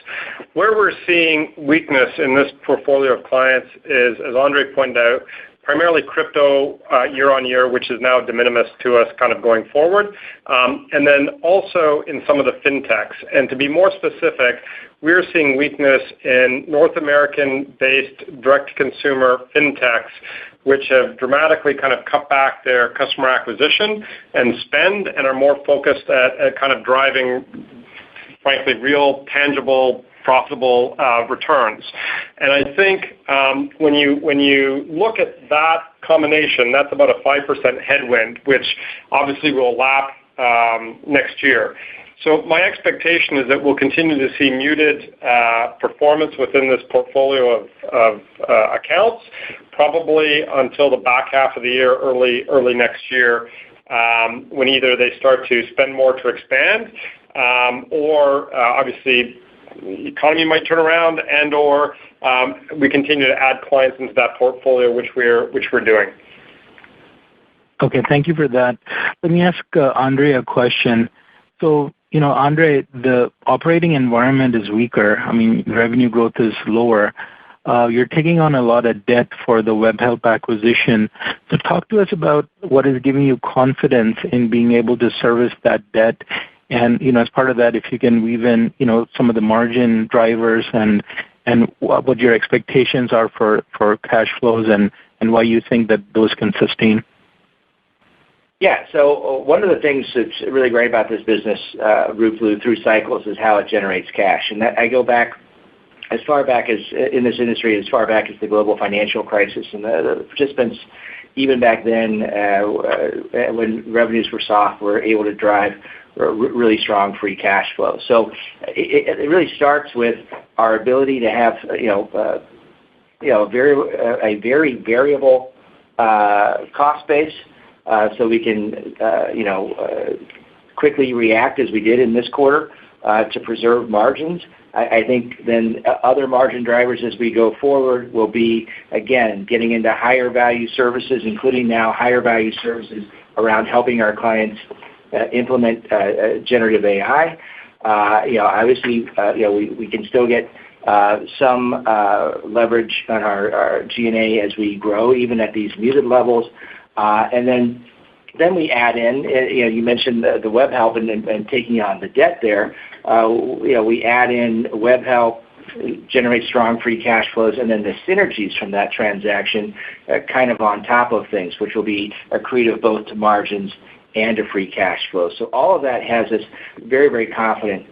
Where we're seeing weakness in this portfolio of clients is, as Andre pointed out, primarily crypto year-on-year, which is now de minimis to us kind of going forward, and then also in some of the fintechs. And to be more specific, we're seeing weakness in North American-based direct-to-consumer fintechs, which have dramatically kind of cut back their customer acquisition and spend and are more focused at kind of driving, frankly, real, tangible, profitable returns. And I think when you look at that combination, that's about a 5% headwind, which obviously will lap next year. So my expectation is that we'll continue to see muted performance within this portfolio of accounts, probably until the back half of the year, early next year, when either they start to spend more to expand, or obviously the economy might turn around, and or we continue to add clients into that portfolio, which we're doing. Okay, thank you for that. Let me ask Andre a question. So, Andre, the operating environment is weaker. I mean, revenue growth is lower. You're taking on a lot of debt for the WebHelp acquisition. So talk to us about what is giving you confidence in being able to service that debt. And, as part of that, if you can weave in, some of the margin drivers and what your expectations are for cash flows and why you think that those can sustain. Yeah, so one of the things that's really great about this business, Ruplu, through cycles is how it generates cash. And that I go back as far back as in this industry, as far back as the global financial crisis. And the participants, even back then, when revenues were soft, were able to drive really strong free cash flow. So it really starts with our ability to have, a very variable cost base. So we can, quickly react as we did in this quarter to preserve margins. I think then other margin drivers as we go forward will be, again, getting into higher value services, including now higher value services around helping our clients implement generative AI. Obviously, we can still get some leverage on our G&A as we grow, even at these muted levels. And then we add in, you mentioned the WebHelp and taking on the debt there. We add in WebHelp, generate strong free cash flows, and then the synergies from that transaction kind of on top of things, which will be accretive both to margins and to free cash flow. So all of that has us very, very confident,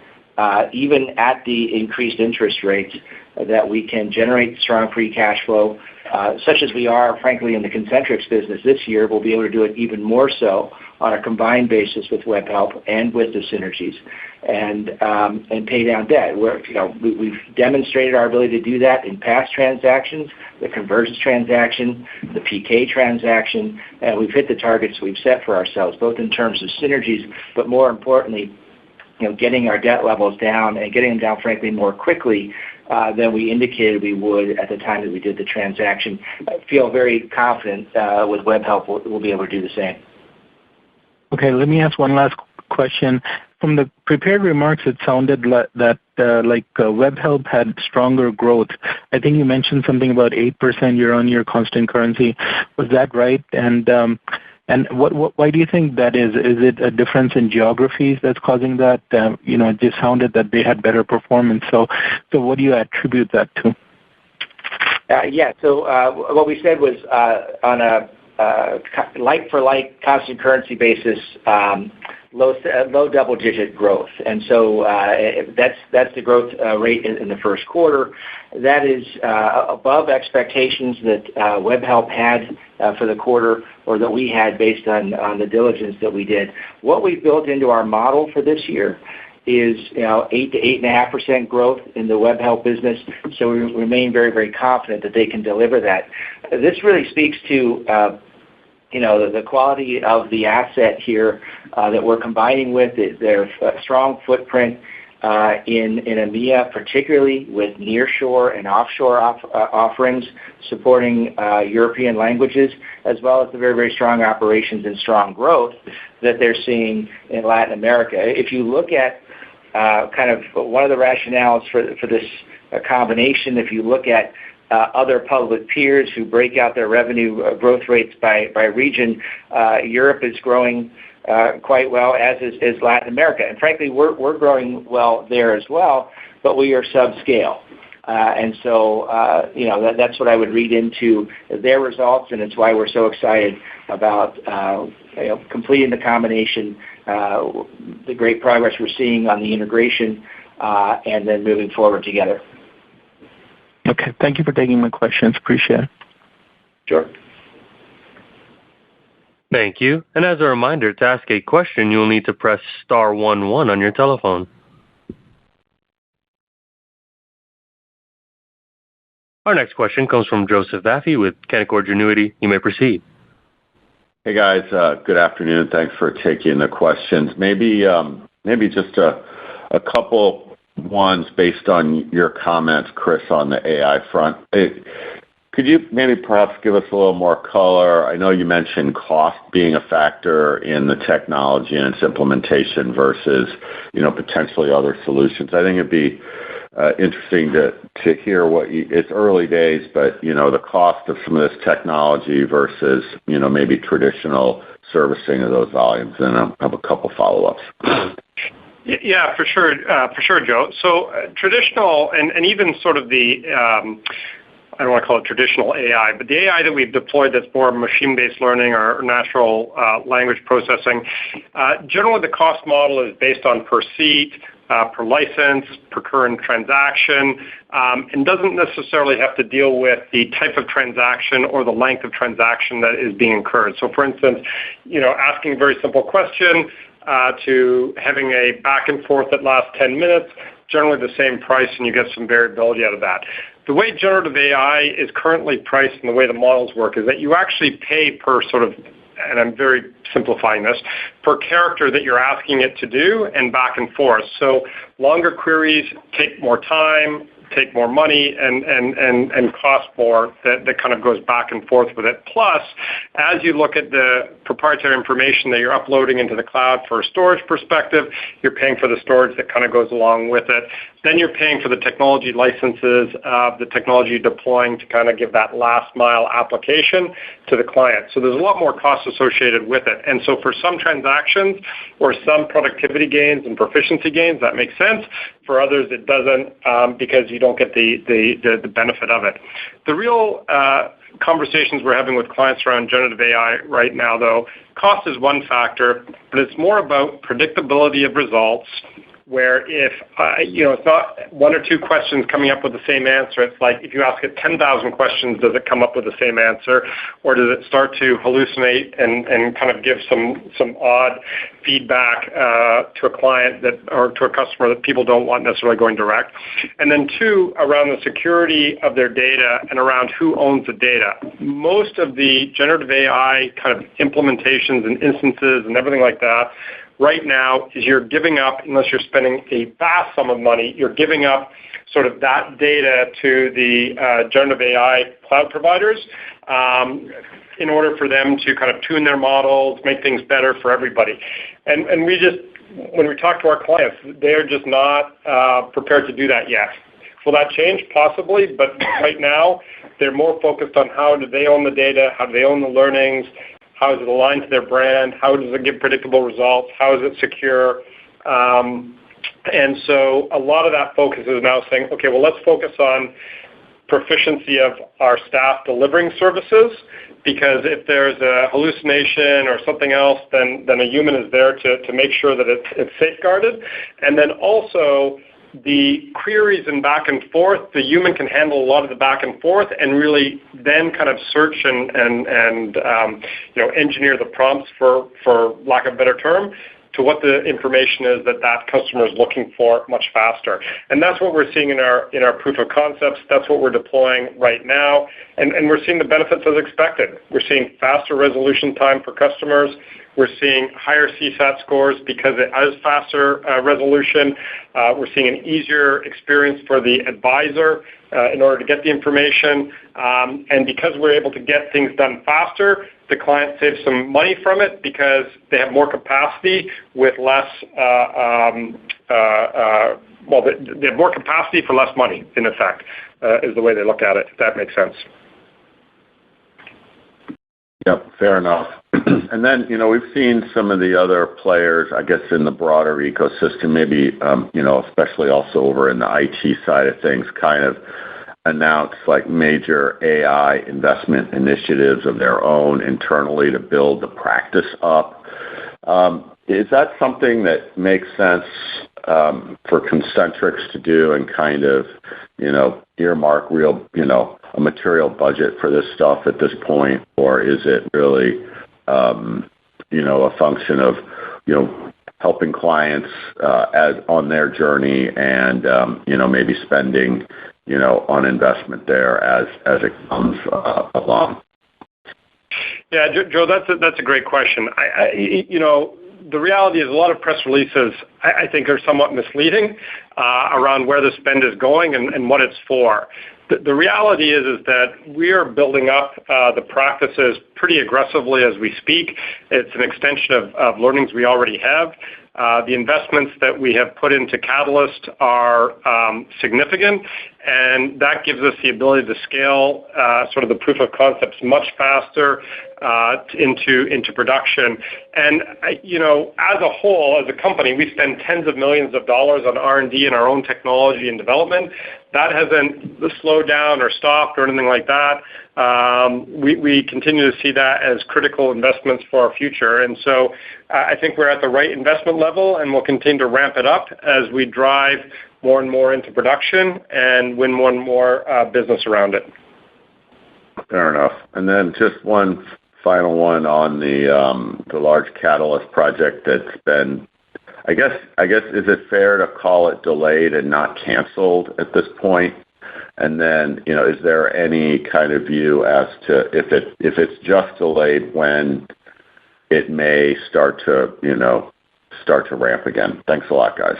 even at the increased interest rates, that we can generate strong free cash flow, such as we are, frankly, in the Concentrix business this year. We'll be able to do it even more so on a combined basis with WebHelp and with the synergies, and pay down debt. We've demonstrated our ability to do that in past transactions, the Convergence transaction, the PK transaction, and we've hit the targets we've set for ourselves, both in terms of synergies, but more importantly, getting our debt levels down and getting them down, frankly, more quickly than we indicated we would at the time that we did the transaction. I feel very confident with WebHelp we'll be able to do the same. Okay, let me ask one last question. From the prepared remarks, it sounded that WebHelp had stronger growth. I think you mentioned something about 8% year-on-year constant currency. Was that right? And why do you think that is? Is it a difference in geographies that's causing that? It just sounded that they had better performance. So what do you attribute that to? So what we said was on a like-for-like constant currency basis, low double-digit growth. And so that's the growth rate in the first quarter. That is above expectations that WebHelp had for the quarter, or that we had based on the diligence that we did. What we built into our model for this year is 8 to 8.5% growth in the WebHelp business. So we remain very, very confident that they can deliver that. This really speaks to the quality of the asset here that we're combining with their strong footprint in EMEA, particularly with nearshore and offshore offerings supporting European languages, as well as the very, very strong operations and strong growth that they're seeing in Latin America. If you look at kind of one of the rationales for this combination, if you look at other public peers who break out their revenue growth rates by region, Europe is growing quite well, as is Latin America. And frankly, we're growing well there as well, but we are subscale. And so, that's what I would read into their results, and it's why we're so excited about completing the combination, the great progress we're seeing on the integration, and then moving forward together. Okay, thank you for taking my questions. Appreciate it. Sure. Thank you. And as a reminder, to ask a question, you will need to press star 11 on your telephone. Our next question comes from Joseph Vafi with Canaccord Genuity. You may proceed. Hey guys, good afternoon. Thanks for taking the questions. Maybe just a couple One's based on your comments, Chris, on the AI front. Could you maybe perhaps give us a little more color? I know you mentioned cost being a factor in the technology and its implementation versus, potentially other solutions. I think it'd be interesting to hear it's early days, but, the cost of some of this technology versus, maybe traditional servicing of those volumes. And I have a couple follow-ups. Yeah, for sure, Joe. So traditional and even sort of the I don't want to call it traditional AI, but the AI that we've deployed that's more machine-based learning or natural language processing, generally the cost model is based on per seat, per license, per current transaction, and doesn't necessarily have to deal with the type of transaction or the length of transaction that is being incurred. So for instance, asking a very simple question to having a back and forth that lasts 10 minutes, generally the same price, and you get some variability out of that. The way generative AI is currently priced and the way the models work is that you actually pay per sort of, and I'm very simplifying this, per character that you're asking it to do and back and forth. So longer queries take more time, take more money, and cost more. That kind of goes back and forth with it. Plus, as you look at the proprietary information that you're uploading into the cloud for a storage perspective, you're paying for the storage that kind of goes along with it. Then you're paying for the technology licenses of the technology you're deploying to kind of give that last mile application to the client. So there's a lot more costs associated with it. And so for some transactions or some productivity gains and proficiency gains, that makes sense. For others, it doesn't because you don't get the benefit of it. The real conversations we're having with clients around generative AI right now, though, cost is one factor, but it's more about predictability of results, where if, it's not one or two questions coming up with the same answer. It's like if you ask it 10,000 questions, does it come up with the same answer? Or does it start to hallucinate and kind of give some odd feedback to a client or to a customer that people don't want necessarily going direct? And then two, around the security of their data and around who owns the data. Most of the generative AI kind of implementations and instances and everything like that right now is you're giving up, unless you're spending a vast sum of money, you're giving up sort of that data to the generative AI cloud providers in order for them to kind of tune their models, make things better for everybody. And we just, when we talk to our clients, they're just not prepared to do that yet. Will that change? Possibly, but right now they're more focused on how do they own the data, how do they own the learnings, how is it aligned to their brand? How does it give predictable results? How is it secure? And so a lot of that focus is now saying, okay, well, let's focus on proficiency of our staff delivering services, because if there's a hallucination or something else, then a human is there to make sure that it's safeguarded. And then also the queries and back and forth, the human can handle a lot of the back and forth and really then kind of search and engineer the prompts, for lack of a better term, to what the information is that customer is looking for much faster. And that's what we're seeing in our proof of concepts. That's what we're deploying right now. And we're seeing the benefits as expected. We're seeing faster resolution time for customers. We're seeing higher CSAT scores because it has faster resolution. We're seeing an easier experience for the advisor in order to get the information. And because we're able to get things done faster, the client saves some money from it because they have more capacity with less, they have more capacity for less money, in effect, is the way they look at it, if that makes sense. Yep, fair enough. And then, we've seen some of the other players, I guess, in the broader ecosystem, maybe, especially also over in the IT side of things, kind of announce like major AI investment initiatives of their own internally to build the practice up. Is that something that makes sense for Concentrix to do and kind of, earmark real, a material budget for this stuff at this point? Or is it really, a function of, helping clients on their journey and, maybe spending, on investment there as it comes along? Yeah, Joe, that's a great question. the reality is a lot of press releases, I think, are somewhat misleading around where the spend is going and what it's for. The reality is that we are building up the practices pretty aggressively as we speak. It's an extension of learnings we already have. The investments that we have put into Catalyst are significant, and that gives us the ability to scale sort of the proof of concepts much faster into production. And, as a whole, as a company, we spend tens of millions of dollars on R&D and our own technology and development. That hasn't slowed down or stopped or anything like that. We continue to see that as critical investments for our future. And so I think we're at the right investment level, and we'll continue to ramp it up as we drive more and more into production and win more and more business around it. Fair enough. And then just one final one on the large catalyst project that's been, I guess, is it fair to call it delayed and not canceled at this point? And then, is there any kind of view as to if it's just delayed, when it may start to ramp again? Thanks a lot, guys.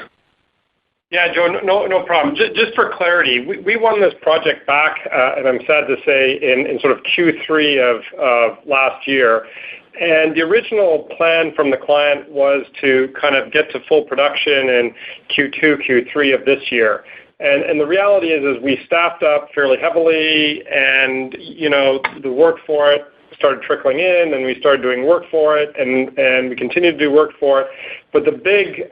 Yeah, Joe, no problem. Just for clarity, we won this project back, and I'm sad to say, in sort of Q3 of last year. And the original plan from the client was to kind of get to full production in Q2, Q3 of this year. And the reality is we staffed up fairly heavily, and, the work for it started trickling in, and we started doing work for it, and we continued to do work for it. But the big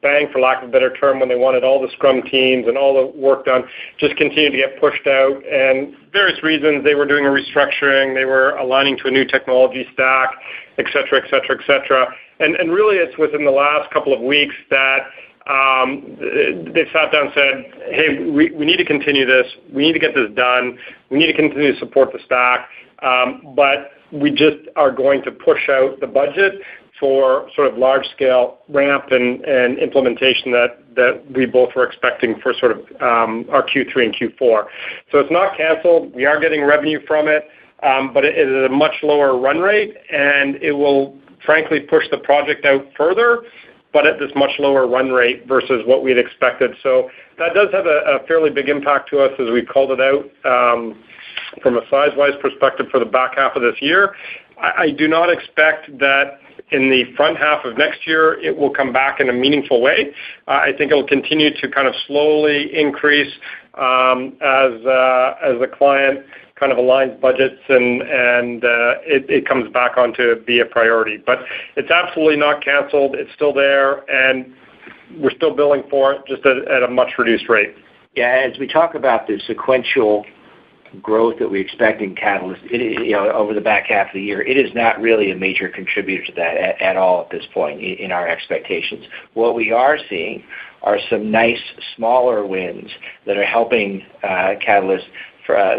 bang, for lack of a better term, when they wanted all the Scrum teams and all the work done, just continued to get pushed out. And various reasons, they were doing a restructuring, they were aligning to a new technology stack, et cetera, et cetera, et cetera. And really, it's within the last couple of weeks that they sat down and said, hey, we need to continue this. We need to get this done. We need to continue to support the stack. But we just are going to push out the budget for sort of large-scale ramp and implementation that we both were expecting for sort of our Q3 and Q4. So it's not canceled. We are getting revenue from it, but it is a much lower run rate, and it will, frankly, push the project out further, but at this much lower run rate versus what we had expected. So that does have a fairly big impact to us as we called it out from a size-wise perspective for the back half of this year. I do not expect that in the front half of next year it will come back in a meaningful way. I think it will continue to kind of slowly increase as the client kind of aligns budgets and it comes back on to be a priority. But it's absolutely not canceled. It's still there, and we're still billing for it, just at a much reduced rate. Yeah, as we talk about the sequential growth that we expect in Catalyst, over the back half of the year, it is not really a major contributor to that at all at this point in our expectations. What we are seeing are some nice smaller wins that are helping Catalyst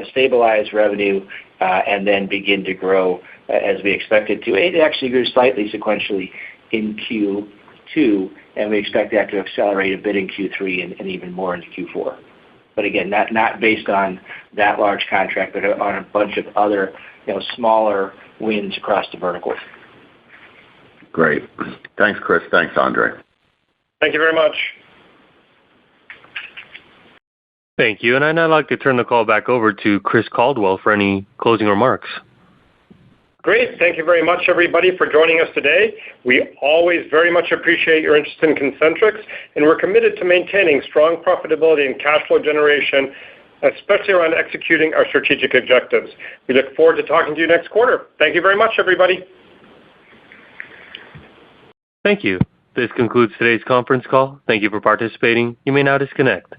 stabilize revenue and then begin to grow as we expect it to. It actually grew slightly sequentially in Q2, and we expect that to accelerate a bit in Q3 and even more into Q4. But again, not based on that large contract, but on a bunch of other smaller wins across the verticals. Great. Thanks, Chris. Thanks, Andre. Thank you very much. Thank you. And I'd now like to turn the call back over to Chris Caldwell for any closing remarks. Great. Thank you very much, everybody, for joining us today. We always very much appreciate your interest in Concentrix, and we're committed to maintaining strong profitability and cash flow generation, especially around executing our strategic objectives. We look forward to talking to you next quarter. Thank you very much, everybody. Thank you. This concludes today's conference call. Thank you for participating. You may now disconnect.